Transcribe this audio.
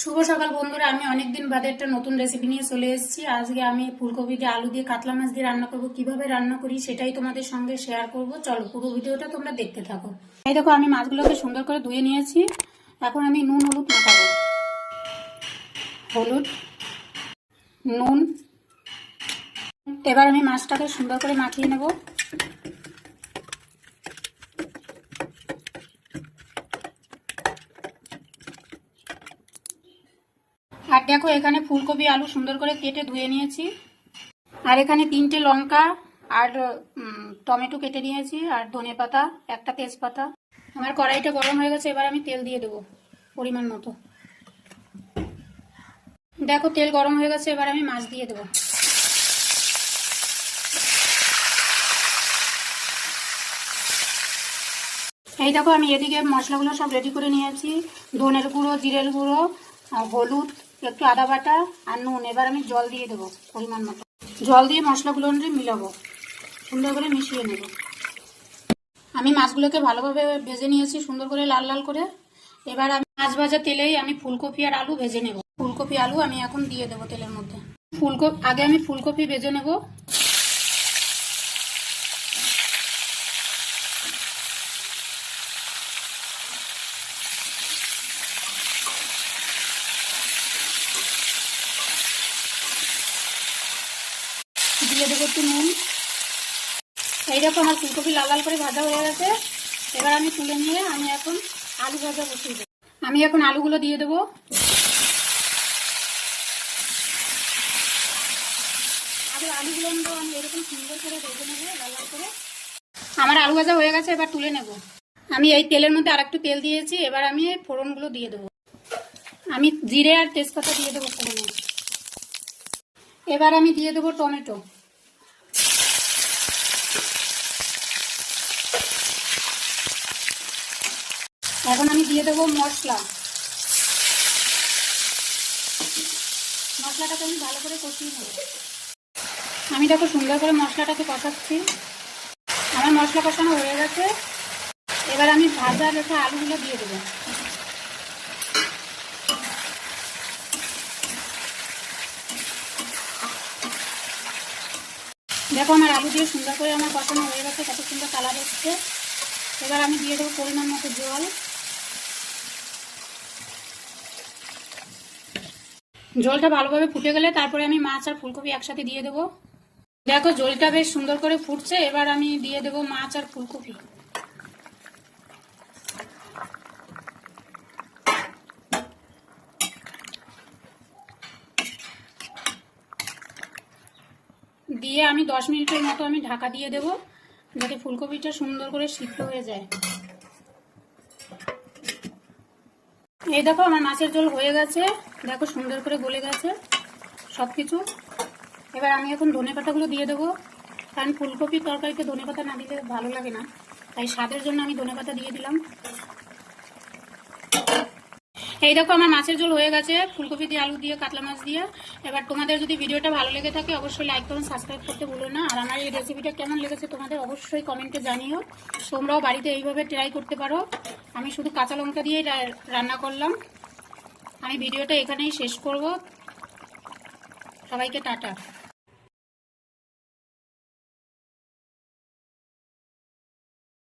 শুভ সকাল বন্ধুরা, আমি অনেকদিন বাদে একটা নতুন রেসিপি নিয়ে চলে এসেছি। আজকে আমি ফুলকপি দিয়ে আলু দিয়ে কাতলা মাছ দিয়ে রান্না করব। কিভাবে রান্না করি সেটাই তোমাদের সঙ্গে শেয়ার করব। চলো পুরো ভিডিওটা তোমরা দেখতে থাকো। এই দেখো, আমি মাছগুলোকে সুন্দর করে ধুয়ে নিয়েছি। এখন আমি নুন হলুদ মাখাবো। হলুদ, নুন, এবার আমি মাছটাকে সুন্দর করে মাখিয়ে নেব। আর দেখো, এখানে ফুলকপি আলু সুন্দর করে কেটে ধুয়ে নিয়েছি। আর এখানে 3টে লঙ্কা আর টমেটো কেটে নিয়েছি, আর ধনেপাতা, একটা তেজপাতা। আমার কড়াইটা গরম হয়ে গেছে, এবার আমি তেল দিয়ে দেবো পরিমাণ মতো। দেখো, তেল গরম হয়ে গেছে, এবার আমি মাছ দিয়ে দেবো। এই দেখো, আমি এদিকে মশলাগুলো সব রেডি করে নিয়েছি। ধনের গুঁড়ো, জিরের গুঁড়ো, হলুদ, একটু আদা বাটা আর নুন। এবার আমি জল দিয়ে দেবো পরিমাণ মতো। জল দিয়ে মশলাগুলো মিলাবো, সুন্দর করে মিশিয়ে নেব। আমি মাছগুলোকে ভালোভাবে ভেজে নিয়েছি, সুন্দর করে লাল লাল করে। এবার আমি মাছ ভাজা তেলেই আমি ফুলকপি আর আলু ভেজে নেব। ফুলকপি আলু আমি এখন দিয়ে দেবো তেলের মধ্যে। আগে আমি ফুলকপি ভেজে নেব। দিয়ে দেবো একটু নুন। এই দেখো, আমার ফুলকপি লাল লাল করে ভাজা হয়ে গেছে। এবার আমি তুলে নিয়ে আমি এখন আলু ভাজা বসিয়ে দেবো। আমি এখন আলুগুলো দিয়ে দেবো। আলুগুলো আমি এরকম সুন্দর করে ভেজে নেবো লাল লাল করে। আমার আলু ভাজা হয়ে গেছে, এবার তুলে নেব। আমি এই তেলের মধ্যে আর একটু তেল দিয়েছি। এবার আমি ফোড়নগুলো দিয়ে দেবো। আমি জিরে আর তেজপাতা দিয়ে দেবো ফোড়নে। এবার আমি দিয়ে দেবো টমেটো। এখন আমি দিয়ে দেবো মশলা। মশলাটাকে আমি ভালো করে কষিয়ে নেব। আমি দেখো সুন্দর করে মশলাটাকে কষাচ্ছি। আমার মশলা কষানো হয়ে গেছে। এবার আমি ভাজা রেখে আলুগুলো দিয়ে দেবো। দেখো, আমার আলু দিয়ে সুন্দর করে আমার কষানো হয়ে গেছে, কত সুন্দর কালার এসছে। এবার আমি দিয়ে দেবো পরিমাণ মতো জল। জলটা ভালোভাবে ফুটে গেলে তারপরে আমি মাছ আর ফুলকপি একসাথে দিয়ে দেবো। দেখো, জলটা বেশ সুন্দর করে ফুটছে। এবার আমি দিয়ে দেবো মাছ আর ফুলকপি। দিয়ে আমি 10 মিনিটের মতো আমি ঢাকা দিয়ে দেবো, যাতে ফুলকপিটা সুন্দর করে সিদ্ধ হয়ে যায়। এই দেখো, আমার মাছের ঝোল হয়ে গেছে। দেখো সুন্দর করে গলে গেছে সবকিছু। এবার আমি এখন ধনেপাতাগুলো দিয়ে দেবো, কারণ ফুলকপির তরকারিতে ধনেপাতা না দিলে ভালো লাগে না, তাই স্বাদের জন্য আমি ধনেপাতা দিয়ে দিলাম। এই দেখো, আমার মাছের ঝোল হয়ে গেছে ফুলকপি দিয়ে আলু দিয়ে কাতলা মাছ দিয়ে। এবার তোমাদের যদি ভিডিওটা ভালো লেগে থাকে অবশ্যই লাইক করুন, সাবস্ক্রাইব করতে ভুলো না। আর আমার এই রেসিপিটা কেমন লেগেছে তোমাদের অবশ্যই কমেন্টে জানিও। তোমরাও বাড়িতে এইভাবে ট্রাই করতে পারো। আমি শুধু কাঁচা লঙ্কা দিয়ে রান্না করলাম। আমি ভিডিওটা এখানেই শেষ করব। সবাইকে টাটা।